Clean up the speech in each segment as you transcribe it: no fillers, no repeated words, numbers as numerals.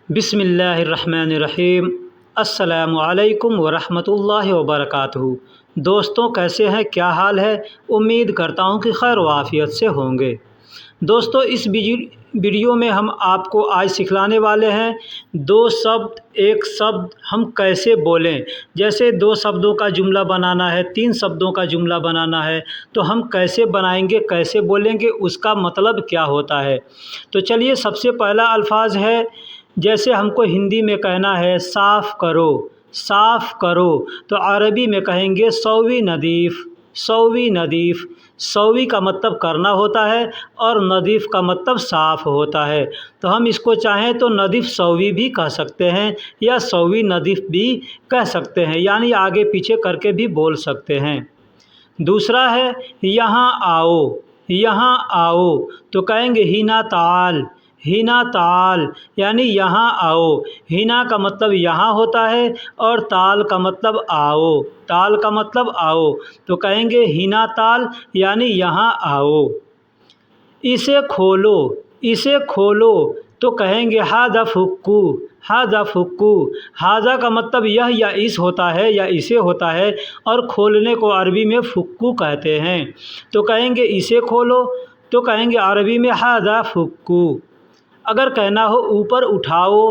बिस्मिल्लाहिर्रहमानिर्रहीम। अस्सलामुअलैकुम वरहमतुल्लाहि वबरकातुहू। दोस्तों, कैसे हैं? क्या हाल है? उम्मीद करता हूं कि खैर वाफ़ियत से होंगे। दोस्तों, इस वीडियो में हम आपको आज सिखलाने वाले हैं दो शब्द एक शब्द हम कैसे बोलें। जैसे दो शब्दों का जुमला बनाना है, तीन शब्दों का जुमला बनाना है, तो हम कैसे बनाएंगे, कैसे बोलेंगे, उसका मतलब क्या होता है। तो चलिए, सबसे पहला अल्फाज है, जैसे हमको हिंदी में कहना है साफ़ करो, साफ़ करो, तो अरबी में कहेंगे सौवी नदीफ़, सौवी नदीफ़। सौवी का मतलब करना होता है और नदीफ़ का मतलब साफ़ होता है। तो हम इसको चाहें तो नदीफ़ सौवी भी कह सकते हैं या सौवी नदीफ़ भी कह सकते हैं, यानी आगे पीछे करके भी बोल सकते हैं। दूसरा है यहाँ आओ, यहाँ आओ, तो कहेंगे हिना ताल, हिना ताल, यानी यहाँ आओ। हिना का मतलब यहाँ होता है और ताल का मतलब आओ, ताल का मतलब आओ, तो कहेंगे हिना ताल, यानी यहाँ आओ। इसे खोलो, इसे खोलो, तो कहेंगे हादा फुक्कू, हादा फुक्कू। हादा का मतलब यह या इस होता है या इसे होता है, और खोलने को अरबी में फुक्कू कहते हैं। तो कहेंगे इसे खोलो, तो कहेंगे अरबी में हादा फुक्कू। अगर कहना हो ऊपर उठाओ,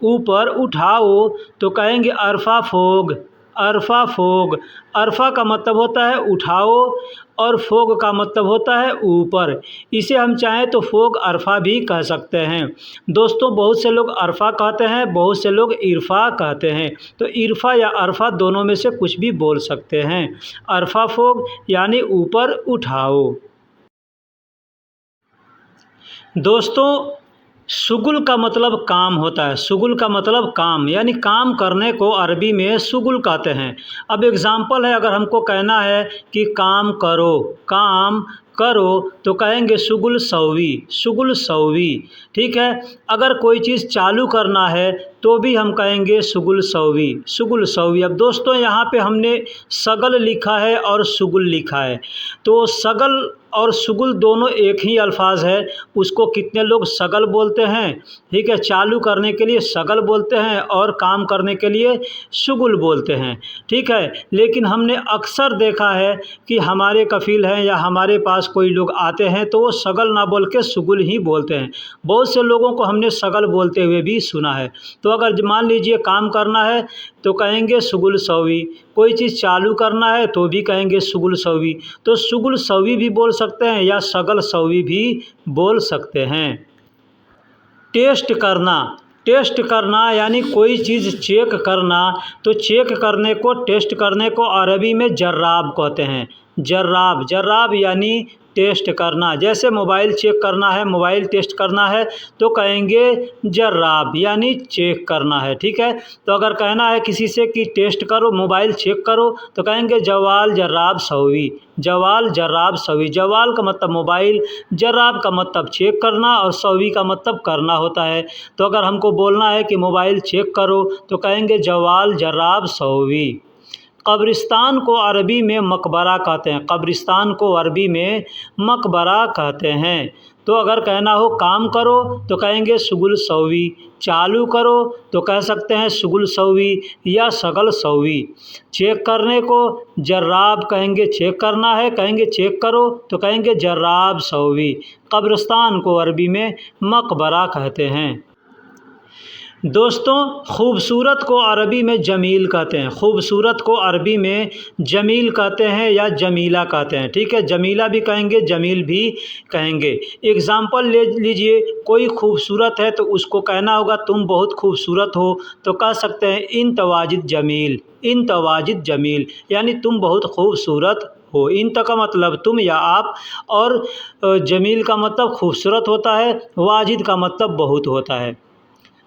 ऊपर उठाओ, तो कहेंगे अरफा फोग, अरफा फोग। अरफा का मतलब होता है उठाओ और फोग का मतलब होता है ऊपर। इसे हम चाहें तो फोग अरफा भी कह सकते हैं। दोस्तों, बहुत से लोग अरफा कहते हैं, बहुत से लोग इरफा कहते हैं, तो इरफा या अरफा दोनों में से कुछ भी बोल सकते हैं। अरफा फोग यानी ऊपर उठाओ। दोस्तों, शुगुल का मतलब काम होता है। शुगुल का मतलब काम, यानी काम करने को अरबी में शुगुल कहते हैं। अब एग्ज़ाम्पल है, अगर हमको कहना है कि काम करो, काम करो, तो कहेंगे शुगुल सौवी, शुगुल सौवी। ठीक है। अगर कोई चीज़ चालू करना है तो भी हम कहेंगे शुगुल सौवी, शुगुल सौवी। अब दोस्तों, यहाँ पे हमने सगल लिखा है और शुगुल लिखा है, तो सगल और शुगुल दोनों एक ही अल्फाज है। उसको कितने लोग सगल बोलते हैं, ठीक है, चालू करने के लिए सगल बोलते हैं और काम करने के लिए शुगुल बोलते हैं। ठीक है। लेकिन हमने अक्सर देखा है कि हमारे कफ़ील हैं या हमारे पास कोई लोग आते हैं तो वो सगल ना बोल के शुगुल ही बोलते हैं। बहुत से लोगों को हमने सगल बोलते हुए भी सुना है। तो अगर मान लीजिए काम करना है तो कहेंगे शुगुल सौवी, कोई चीज़ चालू करना है तो भी कहेंगे शुगुल सौवी। तो शुगुल सौवी भी बोल सकते हैं या सगल सौवी भी बोल सकते हैं। टेस्ट करना, टेस्ट करना यानी कोई चीज़ चेक करना, तो चेक करने को, टेस्ट करने को अरबी में जर्राब कहते हैं। जर्राब, जर्राब यानी टेस्ट करना। जैसे मोबाइल चेक करना है, मोबाइल टेस्ट करना है, तो कहेंगे जर्राब, यानी चेक करना है। ठीक है। तो अगर कहना है किसी से कि टेस्ट करो, मोबाइल चेक करो, तो कहेंगे जवाल जर्राब सौवी, जवाल जर्राब सौवी। जवाल का मतलब मोबाइल, जर्राब का मतलब चेक करना और सौवी का मतलब करना होता है। तो अगर हमको बोलना है कि मोबाइल चेक करो, तो कहेंगे जवाल जर्राब सौवी। कब्रिस्तान को अरबी में मकबरा कहते हैं, कब्रिस्तान को अरबी में मकबरा कहते हैं। तो अगर कहना हो काम करो तो कहेंगे शुगुल सौवी, चालू करो तो कह सकते हैं शुगुल सौवी या सगल सौवी। चेक करने को जर्राब कहेंगे, चेक करना है कहेंगे चेक करो तो कहेंगे जर्राब सौवी। कब्रिस्तान को अरबी में मकबरा कहते हैं। दोस्तों, खूबसूरत को अरबी में जमील कहते हैं, खूबसूरत को अरबी में जमील कहते हैं या जमीला कहते हैं। ठीक है। जमीला भी कहेंगे, जमील भी कहेंगे। एग्ज़ाम्पल ले लीजिए, कोई खूबसूरत है तो उसको कहना होगा तुम बहुत खूबसूरत हो, तो कह सकते हैं इन तवाजिद जमील, इन तवाजिद जमील, यानी तुम बहुत खूबसूरत हो। इन तक का मतलब तुम या आप, और जमील का मतलब खूबसूरत होता है, वाजिद का मतलब बहुत होता है।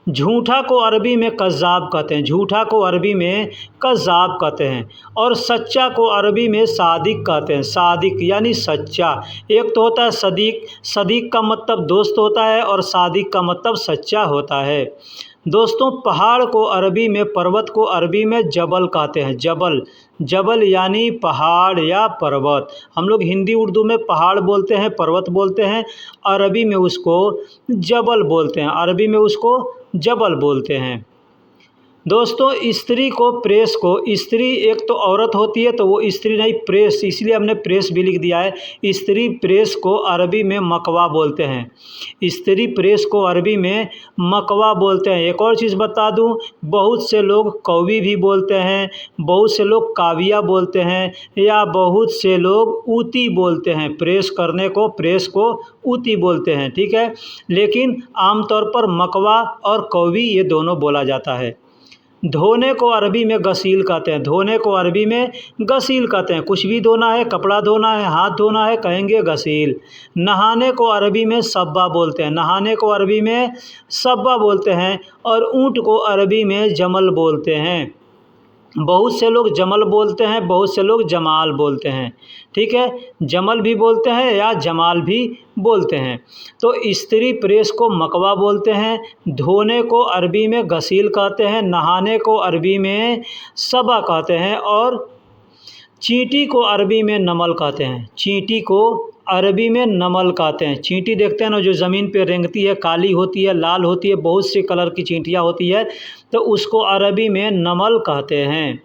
झूठा को अरबी में कज़्ज़ाब कहते हैं, झूठा को अरबी में कज़्ज़ाब कहते हैं। और सच्चा को अरबी में सादिक कहते हैं, सादिक यानी सच्चा। एक तो होता है सदीक, सदीक का मतलब दोस्त होता है और सादिक का मतलब सच्चा होता है। दोस्तों, पहाड़ को अरबी में, पर्वत को अरबी में जबल कहते हैं, जबल, जबल यानी पहाड़ या पर्वत। हम लोग हिंदी उर्दू में पहाड़ बोलते हैं, पर्वत बोलते हैं, अरबी में उसको जबल बोलते हैं, अरबी में उसको जबल बोलते हैं। दोस्तों स्त्री को प्रेस को, स्त्री एक तो औरत होती है तो वो स्त्री नहीं प्रेस, इसलिए हमने प्रेस भी लिख दिया है। स्त्री प्रेस को अरबी में मकवा बोलते हैं। स्त्री प्रेस को अरबी में मकवा बोलते हैं। एक और चीज़ बता दूं, बहुत से लोग कौवी भी बोलते हैं, बहुत से लोग काविया बोलते हैं, या बहुत से लोग ऊती बोलते हैं। प्रेस करने को, प्रेस को ऊती बोलते हैं, ठीक है। लेकिन आमतौर पर मकवा और कौवी ये दोनों बोला जाता है। धोने को अरबी में गसील कहते हैं। धोने को अरबी में गसील कहते हैं। कुछ भी धोना है, कपड़ा धोना है, हाथ धोना है, कहेंगे गसील। नहाने को अरबी में सब्बा बोलते हैं। नहाने को अरबी में सब्बा बोलते हैं। और ऊँट को अरबी में जमल बोलते हैं। बहुत से लोग जमल बोलते हैं, बहुत से लोग जमाल बोलते हैं, ठीक है। जमल भी बोलते हैं या जमाल भी बोलते हैं। तो स्त्री प्रेस को मकवा बोलते हैं, धोने को अरबी में गसील कहते हैं, नहाने को अरबी में सबा कहते हैं, और चींटी को अरबी में नमल कहते हैं। चींटी को अरबी में नमल कहते हैं। चींटी देखते हैं ना, जो ज़मीन पे रेंगती है, काली होती है, लाल होती है, बहुत सी कलर की चींटियाँ होती है, तो उसको अरबी में नमल कहते हैं।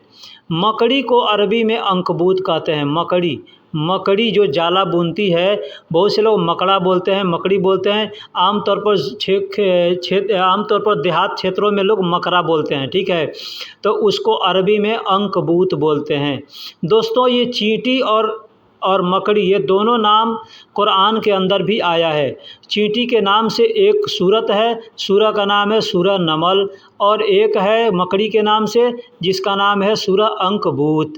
मकड़ी को अरबी में अंकबूत कहते हैं। मकड़ी, मकड़ी जो जाला बुनती है, बहुत से लोग मकड़ा बोलते हैं, मकड़ी बोलते हैं। आमतौर पर आमतौर पर देहात क्षेत्रों में लोग मकड़ा बोलते हैं, ठीक है। तो उसको अरबी में अंकबूत बोलते हैं। दोस्तों ये चींटी और मकड़ी ये दोनों नाम कुरान के अंदर भी आया है। चींटी के नाम से एक सूरत है, सूरह का नाम है सूरह नमल, और एक है मकड़ी के नाम से जिसका नाम है सूरह अंकबूत।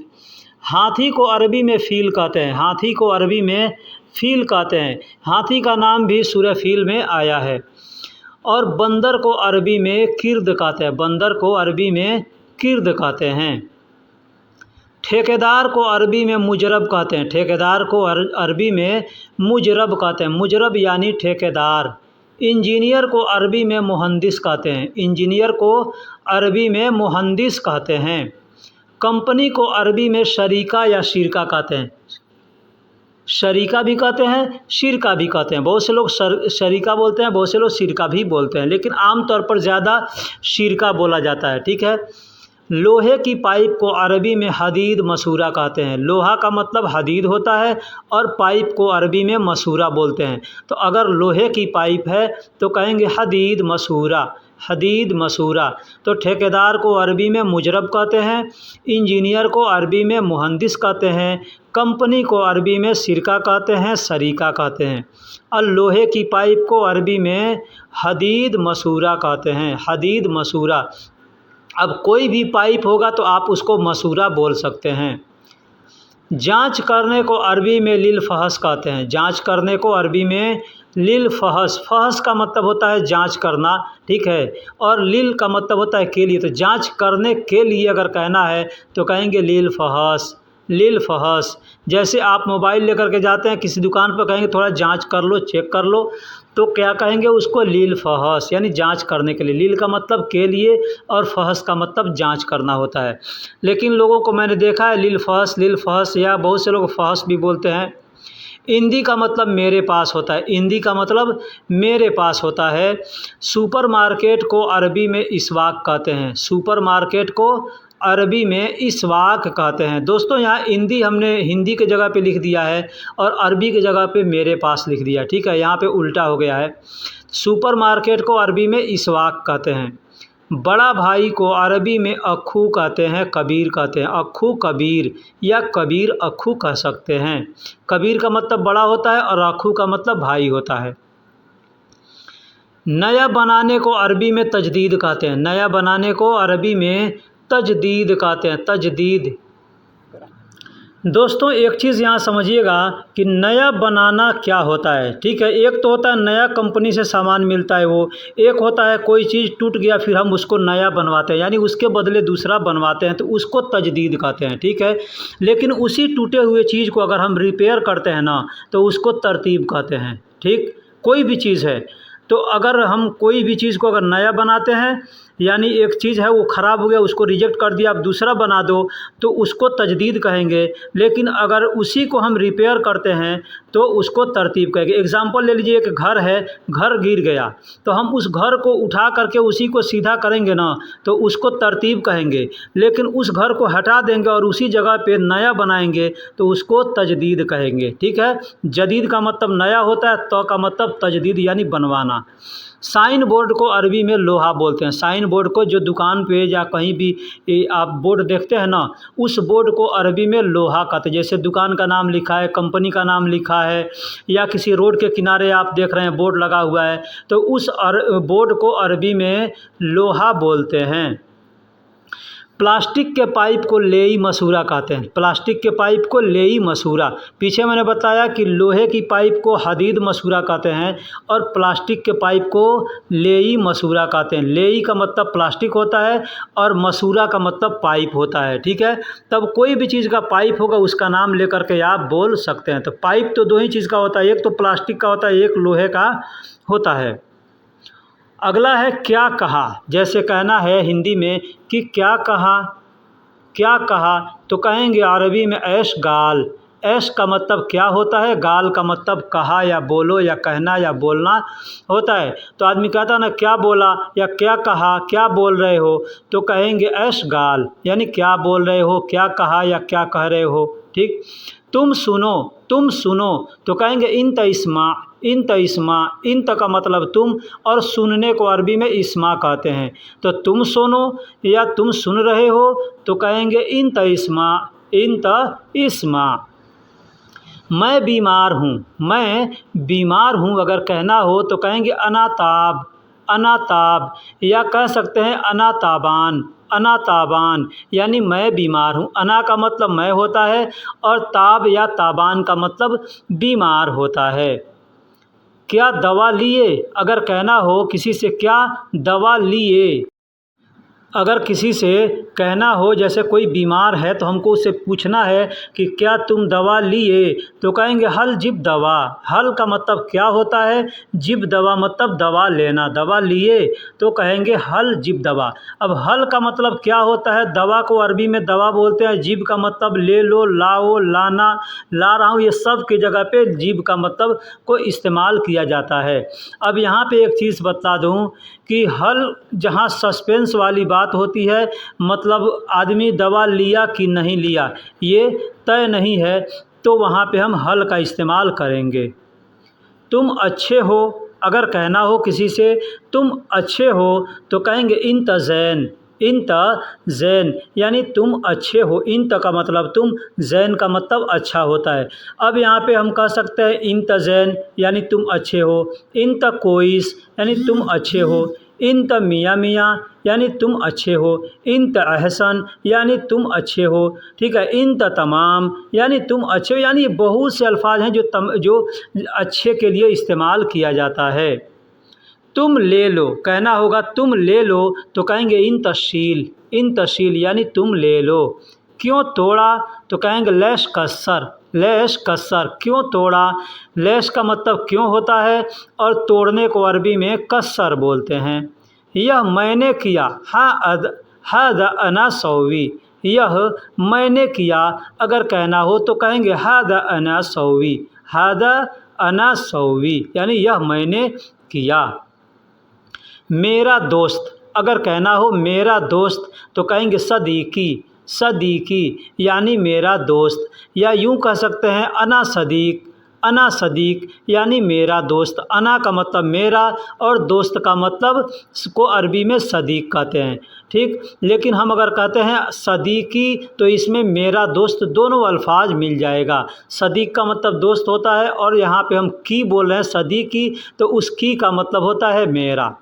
हाथी को अरबी में फ़ील कहते हैं। हाथी को अरबी में फ़ील कहते हैं। हाथी का नाम भी सूरह फ़ील में आया है। और बंदर को अरबी में किर्द कहते हैं। बंदर को अरबी में किर्द कहते हैं। ठेकेदार को अरबी में मुजरब कहते हैं। ठेकेदार को अरबी में मुजरब कहते हैं। मुजरब यानी ठेकेदार। इंजीनियर को अरबी में मुहंदिस कहते हैं। इंजीनियर को अरबी में मुहंदिस कहते हैं। कंपनी को अरबी में शरीका या शिरका कहते हैं। शरीका भी कहते हैं, शिरका भी कहते हैं। बहुत से लोग शरीका बोलते हैं, बहुत से लोग शिरका भी बोलते हैं, लेकिन आमतौर पर ज़्यादा शिरका बोला जाता है, ठीक है। लोहे की पाइप को अरबी में हदीद मसूरा कहते हैं। लोहा का मतलब हदीद होता है और पाइप को अरबी में मसूरा बोलते हैं। तो अगर लोहे की पाइप है तो कहेंगे हदीद मसूरा, हदीद मसूरा। तो ठेकेदार को अरबी में मुजरब कहते हैं, इंजीनियर को अरबी में मुहंदिस कहते हैं, कंपनी को अरबी में सिरका कहते हैं, सरीका कहते हैं, और लोहे की पाइप को अरबी में हदीद मसूरा कहते हैं। हदीद मसूरा। अब कोई भी पाइप होगा तो आप उसको मसूरा बोल सकते हैं। जांच करने को अरबी में लिल फहस कहते हैं। जांच करने को अरबी में लिल फहस, फहस का मतलब होता है जांच करना, ठीक है, और लिल का मतलब होता है के लिए। तो जांच करने के लिए अगर कहना है तो कहेंगे लिल फहस, लिल फहस। जैसे आप मोबाइल लेकर के जाते हैं किसी दुकान पर, कहेंगे थोड़ा जांच कर लो, चेक कर लो, तो क्या कहेंगे उसको लिल फहस, यानी जांच करने के लिए। लिल का मतलब के लिए और फहस का मतलब जांच करना होता है। लेकिन लोगों को मैंने देखा है लिल फहस, या बहुत से लोग फहस भी बोलते हैं। इंदी का मतलब मेरे पास होता है। इंदी का मतलब मेरे पास होता है। सुपरमार्केट को अरबी में इसवाक कहते हैं। सुपरमार्केट को अरबी में इसवाक कहते हैं। दोस्तों यहाँ इंदी हमने हिंदी के जगह पे लिख दिया है और अरबी की जगह पे मेरे पास लिख दिया, ठीक है, यहाँ पे उल्टा हो गया है। सुपरमार्केट को अरबी में इसवाक कहते हैं। बड़ा भाई को अरबी में अखू कहते हैं, कबीर कहते हैं। अखू कबीर या कबीर अखू कह सकते हैं। कबीर का मतलब बड़ा होता है और अखू का मतलब भाई होता है। नया बनाने को अरबी में तजदीद कहते हैं। नया बनाने को अरबी में तजदीद कहते हैं। तजदीद। दोस्तों एक चीज़ यहाँ समझिएगा कि नया बनाना क्या होता है, ठीक है। एक तो होता है नया कंपनी से सामान मिलता है वो, एक होता है कोई चीज़ टूट गया फिर हम उसको नया बनवाते हैं, यानी उसके बदले दूसरा बनवाते हैं, तो उसको तजदीद कहते हैं, ठीक है। लेकिन उसी टूटे हुए चीज़ को अगर हम रिपेयर करते हैं ना तो उसको तरतीब कहते हैं, ठीक। कोई भी चीज़ है तो अगर हम कोई भी चीज़ को अगर नया बनाते हैं यानी एक चीज़ है वो ख़राब हो गया, उसको रिजेक्ट कर दिया, आप दूसरा बना दो तो उसको तजदीद कहेंगे। लेकिन अगर उसी को हम रिपेयर करते हैं तो उसको तरतीब कहेंगे। एग्ज़ाम्पल ले लीजिए, एक घर है, घर गिर गया तो हम उस घर को उठा करके उसी को सीधा करेंगे ना तो उसको तरतीब कहेंगे। लेकिन उस घर को हटा देंगे और उसी जगह पे नया बनाएंगे तो उसको तजदीद कहेंगे। ठीक है, जदीद का मतलब नया होता है, तो का मतलब तजदीद यानी बनवाना। साइन बोर्ड को अरबी में लोहा बोलते हैं। साइन बोर्ड को जो दुकान पे या कहीं भी आप बोर्ड देखते हैं ना, उस बोर्ड को अरबी में लोहा कहते हैं। जैसे दुकान का नाम लिखा है, कंपनी का नाम लिखा है, या किसी रोड के किनारे आप देख रहे हैं बोर्ड लगा हुआ है तो उस बोर्ड को अरबी में लोहा बोलते हैं। प्लास्टिक के पाइप को लेई मसूरा कहते हैं। प्लास्टिक के पाइप को लेई मसूरा। पीछे मैंने बताया कि लोहे की पाइप को हदीद मसूरा कहते हैं और प्लास्टिक के पाइप को लेई मसूरा कहते हैं। लेई का मतलब प्लास्टिक होता है और मसूरा का मतलब पाइप होता है। ठीक है, तब कोई भी चीज़ का पाइप होगा उसका नाम लेकर के आप बोल सकते हैं। तो पाइप तो दो ही चीज़ का होता है, एक तो प्लास्टिक का होता है, एक लोहे का होता है। अगला है क्या कहा। जैसे कहना है हिंदी में कि क्या कहा, क्या कहा तो कहेंगे अरबी में ऐश गाल। ऐश का मतलब क्या होता है, गाल का मतलब कहा या बोलो या कहना या बोलना होता है। तो आदमी कहता है ना क्या बोला या क्या कहा, क्या बोल रहे हो, तो कहेंगे ऐश गाल, यानी क्या बोल रहे हो, क्या कहा या क्या कह रहे हो। ठीक, तुम सुनो, तुम सुनो तो कहेंगे इन तस्मा। इन तस्मा, इन का मतलब तुम और सुनने को अरबी में इस्मा कहते हैं। तो तुम सुनो या तुम सुन रहे हो तो कहेंगे इन तस्मा, इन इस्मा। मैं बीमार हूँ, मैं बीमार हूँ अगर कहना हो तो कहेंगे अनाताब, अनाताब, या कह सकते हैं अनाताबान, अनाताबान, यानी मैं बीमार हूँ। अना का मतलब मैं होता है और ताब या ताबान का मतलब बीमार होता है। क्या दवा लिए, अगर कहना हो किसी से क्या दवा लिए, अगर किसी से कहना हो जैसे कोई बीमार है तो हमको उससे पूछना है कि क्या तुम दवा लिए, तो कहेंगे हल जिब दवा। हल का मतलब क्या होता है, जिब दवा मतलब दवा लेना। दवा लिए तो कहेंगे हल जिब दवा। अब हल का मतलब क्या होता है, दवा को अरबी में दवा बोलते हैं। जिब का मतलब ले लो, लाओ, लाना, ला रहा हूँ, ये सब की जगह पे जिब का मतलब को इस्तेमाल किया जाता है। अब यहाँ पे एक चीज़ बता दूँ कि हल जहाँ सस्पेंस वाली बात होती है, मतलब आदमी दवा लिया कि नहीं लिया ये तय नहीं है, तो वहाँ पे हम हल का इस्तेमाल करेंगे। तुम अच्छे हो, अगर कहना हो किसी से तुम अच्छे हो तो कहेंगे इंत ज़ैन, इंत ज़ैन, यानी तुम अच्छे हो। इंत का मतलब तुम, ज़ैन का मतलब अच्छा होता है। अब यहाँ पे हम कह सकते हैं इंत ज़ैन यानी तुम अच्छे हो, इंत कोइस यानी तुम अच्छे हो, इंत मियाँ मियाँ यानी तुम अच्छे हो, इंत अहसन यानी तुम अच्छे हो। ठीक है, इंत तमाम यानी तुम अच्छे हो। यानी बहुत से अल्फाज हैं जो अच्छे के लिए इस्तेमाल किया जाता है। तुम ले लो, कहना होगा तुम ले लो तो कहेंगे इन तशील, इन तशील यानी तुम ले लो। क्यों तोड़ा तो कहेंगे लैश कस्सर, लैश कस्सर, क्यों तोड़ा। लैश का मतलब क्यों होता है और तोड़ने को अरबी में कस्सर बोलते हैं। यह मैंने किया, हद अना सौवी, यह मैंने किया अगर कहना हो तो कहेंगे हद अना सौवी, हद अना सौवी यानी यह मैंने किया। मेरा दोस्त, अगर कहना हो मेरा दोस्त तो कहेंगे सदीकी, सदीकी यानी मेरा दोस्त, या यूँ कह सकते हैं अना सदीक, अना सदीक यानी मेरा दोस्त। अना का मतलब मेरा और दोस्त का मतलब को अरबी में सदीक कहते हैं। ठीक, लेकिन हम अगर कहते हैं सदीकी तो इसमें मेरा दोस्त दोनों अल्फाज मिल जाएगा। सदीक का मतलब दोस्त होता है और यहाँ पे हम की बोल रहे हैं सदीकी, तो उस की का मतलब होता है मेरा।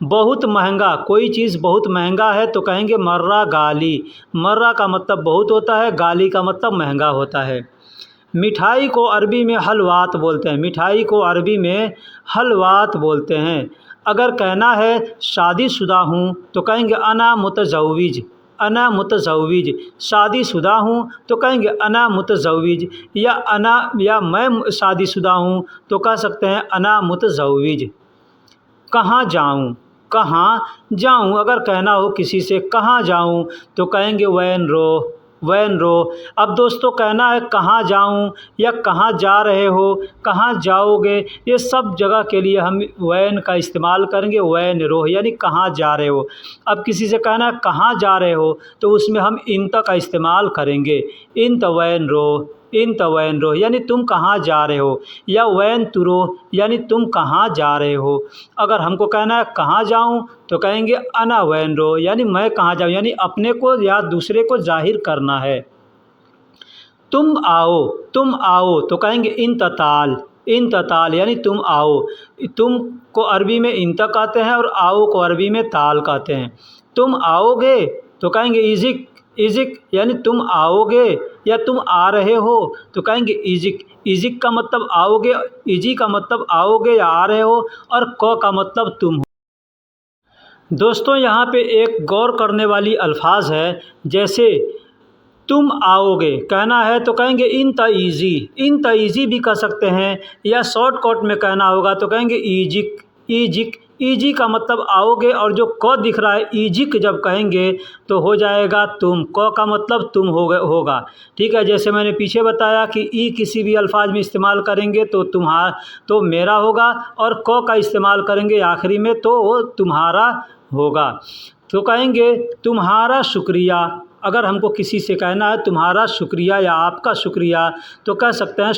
बहुत महंगा, कोई चीज़ बहुत महंगा है तो कहेंगे मर्रा गाली, मर्रा का मतलब बहुत होता है, गाली का मतलब महंगा होता है। मिठाई को अरबी में हलवात बोलते हैं, मिठाई को अरबी में हलवात बोलते हैं। अगर कहना है शादीशुदा हूँ तो कहेंगे अना मुतज़व्विज, अना मुतज़व्विज, शादीशुदा हूँ तो कहेंगे अना मुतज़व्विज, या मैं शादीशुदा हूँ तो कह सकते हैं अना मुतज़व्विज। कहाँ जाऊँ, कहाँ जाऊँ। अगर कहना हो किसी से कहाँ जाऊँ तो कहेंगे वैन रो। अब दोस्तों कहना है कहाँ जाऊँ या कहाँ जा रहे हो, कहाँ जाओगे, ये सब जगह के लिए हम वैन का इस्तेमाल करेंगे, वैन रो, यानी कहाँ जा रहे हो। अब किसी से कहना है कहाँ जा रहे हो तो उसमें हम इंत का इस्तेमाल करेंगे, इंत वैन रो यानी तुम कहाँ जा रहे हो, या वैन तुरो यानी तुम कहाँ जा रहे हो। अगर हमको कहना है कहाँ जाऊँ तो कहेंगे अना वैन रो, यानी मैं कहाँ जाऊँ, यानी अपने को या दूसरे को जाहिर करना है। तुम आओ तो कहेंगे इन तताल यानी तुम आओ। तुम को अरबी में इंत कहते हैं और आओ को अरबी में ताल कहते हैं। तुम आओगे तो कहेंगे इजिक यानी तुम आओगे, या तुम आ रहे हो तो कहेंगे इजिक का मतलब आओगे, इजी का मतलब आओगे या आ रहे हो, और क का मतलब तुम हो। दोस्तों यहाँ पे एक गौर करने वाली अल्फाज है, जैसे तुम आओगे कहना है तो कहेंगे इन त ईज़ी भी कह सकते हैं, या शॉर्टकट में कहना होगा तो कहेंगे ईजी का मतलब आओगे, और जो क दिख रहा है ईजिक जब कहेंगे तो हो जाएगा तुम, क का मतलब तुम होगा। ठीक है, जैसे मैंने पीछे बताया कि ई किसी भी अल्फाज में इस्तेमाल करेंगे तो मेरा होगा, और क का इस्तेमाल करेंगे आखिरी में तो वो तुम्हारा होगा। तो कहेंगे तुम्हारा शुक्रिया। अगर हमको किसी से कहना है तुम्हारा शुक्रिया या आपका शुक्रिया तो कह सकते हैं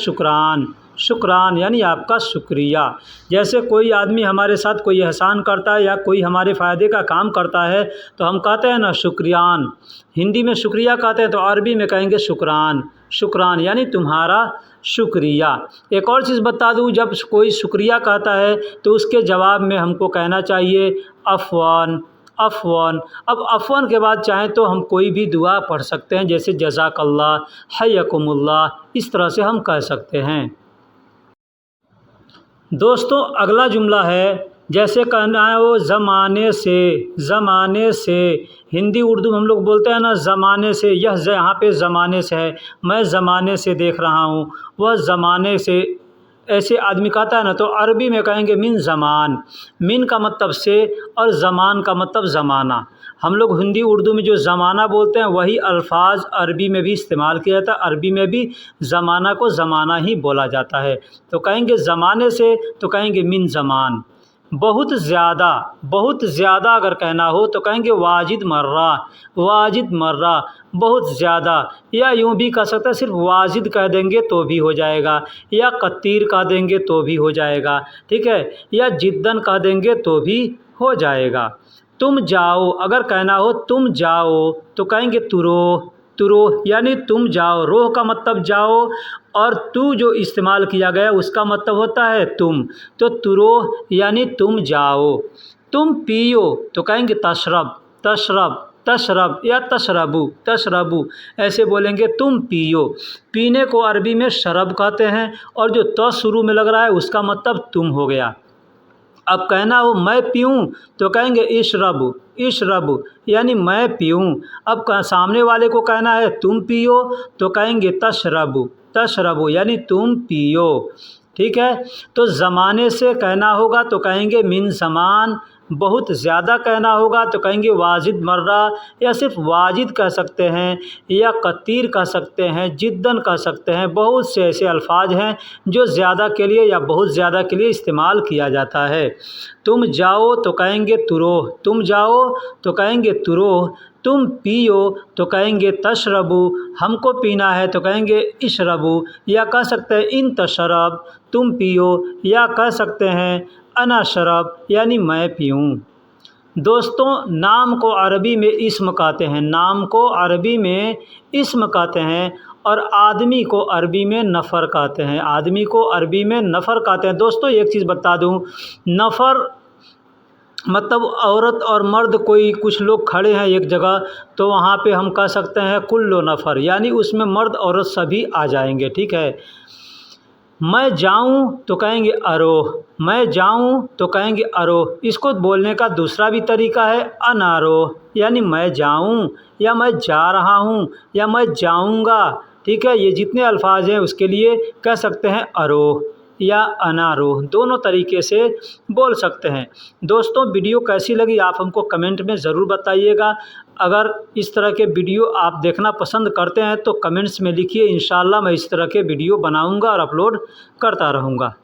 शुक्रान यानी आपका शुक्रिया। जैसे कोई आदमी हमारे साथ कोई एहसान करता है या कोई हमारे फ़ायदे का काम करता है तो हम कहते हैं ना शुक्रियान। हिंदी में शुक्रिया कहते हैं तो अरबी में कहेंगे शुक्रान यानी तुम्हारा शुक्रिया। एक और चीज़ बता दूँ, जब कोई शुक्रिया कहता है तो उसके जवाब में हमको कहना चाहिए अफ़वान। अब अफ़वान के बाद चाहें तो हम कोई भी दुआ पढ़ सकते हैं, जैसे जज़ाकल्लाह, हय्यकुमुल्लाह, इस तरह से हम कह सकते हैं। दोस्तों अगला जुमला है, जैसे कहना है वो ज़माने से हिंदी उर्दू में हम लोग बोलते हैं ना ज़माने से, यह यहाँ पे ज़माने से है, मैं ज़माने से देख रहा हूँ, वह ज़माने से, ऐसे आदमी कहता है ना तो अरबी में कहेंगे मिन का मतलब से और ज़मान का मतलब ज़माना। हम लोग हिंदी उर्दू में जो ज़माना बोलते हैं वही अल्फाज अरबी में भी इस्तेमाल किया जाता है, अरबी में भी ज़माना को ज़माना ही बोला जाता है। तो कहेंगे ज़माने से तो कहेंगे मिन ज़मान। बहुत ज़्यादा अगर कहना हो तो कहेंगे वाजिद मर्रा, बहुत ज़्यादा, या यूँ भी कह सकते हैं सिर्फ वाजिद कह देंगे तो भी हो जाएगा, या कतीर कह देंगे तो भी हो जाएगा, ठीक है, या जिद्दन कह देंगे तो भी हो जाएगा। तुम जाओ अगर कहना हो तुम जाओ तो कहेंगे तुरो यानी तुम जाओ, रोह का मतलब जाओ, और तू जो इस्तेमाल किया गया उसका मतलब होता है तुम, तो तुरो यानी तुम जाओ। तुम पियो तो कहेंगे तशरब या तशरबू, ऐसे बोलेंगे तुम पियो। पीने को अरबी में शरब कहते हैं, और जो त शुरू में लग रहा है उसका मतलब तुम हो गया। अब कहना हो मैं पीऊँ तो कहेंगे इशरबू यानी मैं पीऊँ। अब सामने वाले को कहना है तुम पियो तो कहेंगे तशरबू यानी तुम पियो। ठीक है, तो ज़माने से कहना होगा तो कहेंगे मिन ज़मान, बहुत ज़्यादा कहना होगा तो कहेंगे वाजिद मर्रा, या सिर्फ वाजिद कह सकते हैं, या कतीर कह सकते हैं, जिद्दन कह सकते हैं। बहुत से ऐसे अल्फाज हैं जो ज़्यादा के लिए या बहुत ज़्यादा के लिए इस्तेमाल किया जाता है। तुम जाओ तो कहेंगे तुरोह, तुम पियो तो कहेंगे तशरबू, हमको पीना है तो कहेंगे इशरबू, या कह सकते हैं इन तशरब तुम पियो, या कह सकते हैं अना शरब यानी मैं पीऊँ। दोस्तों नाम को अरबी में इस्म कहते हैं, और आदमी को अरबी में नफ़र कहते हैं। दोस्तों एक चीज़ बता दूं, नफ़र मतलब औरत और मर्द, कुछ लोग खड़े हैं एक जगह तो वहाँ पे हम कह सकते हैं कुल्लो नफ़र, यानी उसमें मर्द औरत सभी आ जाएंगे। ठीक है, मैं जाऊँ तो कहेंगे अरोह, इसको बोलने का दूसरा भी तरीका है अनारोह, यानी मैं जाऊँ, या मैं जा रहा हूँ, या मैं जाऊँगा। ठीक है, ये जितने अल्फाज हैं उसके लिए कह सकते हैं अरोह, या अनारोह, दोनों तरीके से बोल सकते हैं। दोस्तों वीडियो कैसी लगी आप हमको कमेंट में ज़रूर बताइएगा। अगर इस तरह के वीडियो आप देखना पसंद करते हैं तो कमेंट्स में लिखिए, इंशाल्लाह मैं इस तरह के वीडियो बनाऊंगा और अपलोड करता रहूँगा।